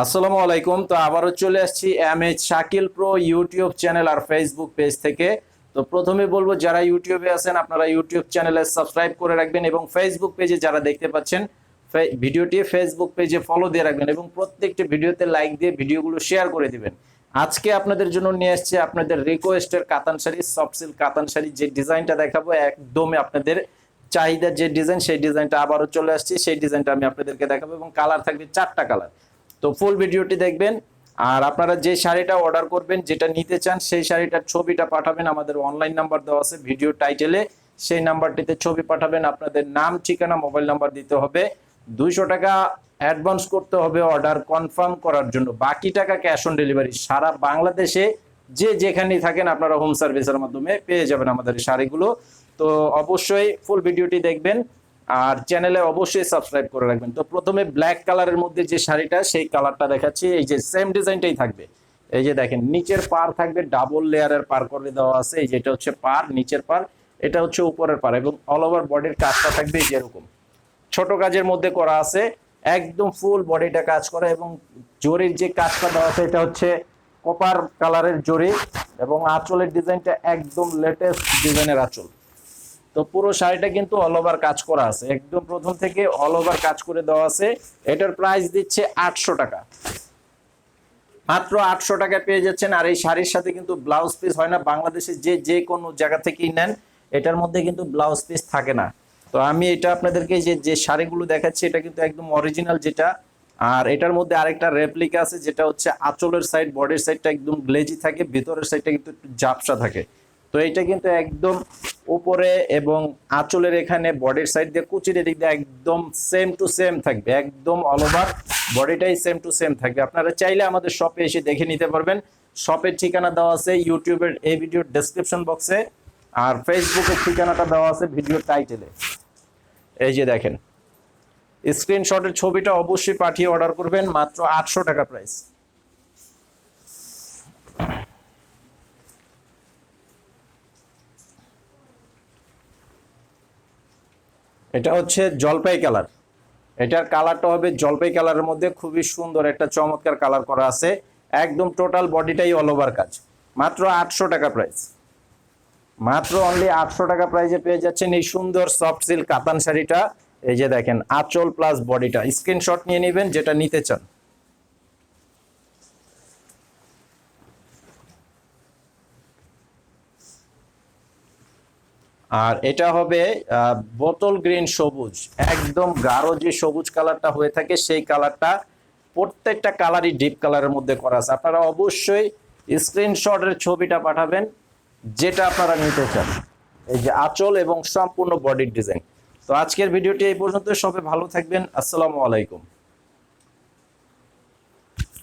আসসালামু আলাইকুম। তো আবারও চলে আসছি MH Shakil pro YouTube channel আর ফেসবুক পেজ থেকে। তো প্রথমে বলবো, যারা ইউটিউবে আছেন আপনারা ইউটিউব চ্যানেলে সাবস্ক্রাইব করে রাখবেন এবং ফেসবুক পেজে যারা দেখতে পাচ্ছেন ভিডিওটি ফেসবুক পেজে ফলো দিয়ে রাখবেন এবং প্রত্যেকটি ভিডিওতে লাইক দিয়ে ভিডিওগুলো শেয়ার করে দিবেন। আজকে আপনাদের জন্য নিয়ে আসছি আপনাদের রিকোয়েস্টের কাতান শাড়ি, সফট সিল্ক কাতান শাড়ি। যে ডিজাইনটা দেখাবো একদমই আপনাদের চাহিদার যে ডিজাইন, সেই ডিজাইনটা আবারও চলে আসছে। সেই ডিজাইনটা আমি আপনাদেরকে দেখাবো এবং কালার থাকবে 4টা কালার। তো ফুল ভিডিওটি দেখবেন। আর আপনারা যে শাড়িটা অর্ডার করবেন, যেটা নিতে চান, সেই শাড়িটার ছবিটা পাঠাবেন। আমাদের অনলাইন নাম্বার দেওয়া আছে ভিডিও টাইটেলে, সেই নাম্বারটিতে ছবি পাঠাবেন। আপনাদের নাম, ঠিকানা, মোবাইল নাম্বার দিতে হবে। 200 টাকা অ্যাডভান্স করতে হবে অর্ডার কনফার্ম করার জন্য, বাকি টাকা ক্যাশ অন ডেলিভারি। সারা বাংলাদেশে যে যেখানেই থাকেন আপনারা হোম সার্ভিসের মাধ্যমে পেয়ে যাবেন আমাদের শাড়িগুলো। তো অবশ্যই ফুল ভিডিওটি দেখবেন আর চ্যানেলে অবশ্যই সাবস্ক্রাইব করে রাখবেন। তো প্রথমে ব্ল্যাক কালারের মধ্যে যে শাড়িটা, সেই কালারটা দেখাচ্ছি। এই যে সেম ডিজাইনটাই থাকবে। এই যে দেখেন, নিচের পার থাকবে ডাবল লেয়ারের পার করে দেওয়া আছে। এই যেটা হচ্ছে পার, নিচের পার, এটা হচ্ছে উপরের পার এবং অল ওভার বডির কাজটা থাকবে এই যেরকম ছোট কাজের মধ্যে করা আছে। একদম ফুল বডিটা কাজ করা এবং জরির যে কাজটা দেওয়া আছে এটা হচ্ছে কপার কালারের জরি এবং আঁচলের ডিজাইনটা একদম লেটেস্ট ডিজাইনের আঁচল। তো পুরো শাড়িটা কিন্তু অল ওভার কাজ করা আছে, একদম প্রথম থেকে অল ওভার কাজ করে দেওয়া আছে। এটার প্রাইস দিচ্ছে 800 টাকা, মাত্র 800 টাকায় পেয়ে যাচ্ছেন। আর এই শাড়ির সাথে কিন্তু ব্লাউজ পিস হয় না। বাংলাদেশে যে কোনো জায়গা থেকেই নেন, এটার মধ্যে কিন্তু ব্লাউজ পিস থাকে না। তো আমি এটা আপনাদেরকে যে শাড়িগুলো দেখাচ্ছি, এটা কিন্তু একদম অরিজিনাল যেটা। আর এটার মধ্যে আরেকটা রেপ্লিকা আছে, যেটা হচ্ছে আঁচলের সাইড, বডির সাইডটা একদম গ্লেজি থাকে, ভিতরের সাইডটা কিন্তু একটু ঝাপসা থাকে। তো এইটা কিন্তু একদম উপরে এবং আঁচলের এখানে বডির সাইড দিয়ে কুচির এদিক দিয়ে একদম সেম টু সেম থাকবে, একদম অল ওভার বডিটাই সেম টু সেম থাকবে। আপনারা চাইলে আমাদের শপে এসে দেখে নিতে পারবেন। শপের ঠিকানা দেওয়া আছে ইউটিউবের এই ভিডিওর ডেসক্রিপশন বক্সে, আর ফেসবুকের ঠিকানাটা দেওয়া আছে ভিডিওর টাইটেলে। এই যে দেখেন, স্ক্রিনশটের ছবিটা অবশ্যই পাঠিয়ে অর্ডার করবেন। মাত্র 800 টাকা প্রাইস। এটা হচ্ছে জলপাই কালার। এটার কালারটা হবে জলপাই কালারের মধ্যে, খুবই সুন্দর একটা চমৎকার কালার করা আছে। একদম টোটাল বডিটাই অল ওভার কাজ। মাত্র 800 টাকা প্রাইস। মাত্র অনলি 800 টাকা প্রাইসে পেয়ে যাচ্ছেন এই সুন্দর সফট সিল্ক কাতান শাড়িটা। এই যে দেখেন, আঁচল প্লাস বডিটা। স্ক্রিনশট নিয়ে নেবেন যেটা নিতে চান। আর এটা হবে বোতল গ্রিন সবুজ, একদম গাঢ় যে সবুজ কালারটা হয়ে থাকে সেই কালারটা। প্রত্যেকটা কালারই ডিপ কালারের মধ্যে করা আছে। আপনারা অবশ্যই স্ক্রিনশটের ছবিটা পাঠাবেন যেটা আপনারা নিতে চান। এই যে আঁচল এবং সম্পূর্ণ বডির ডিজাইন। তো আজকের ভিডিওটি এই পর্যন্ত। সবাই ভালো থাকবেন। আসসালামু আলাইকুম।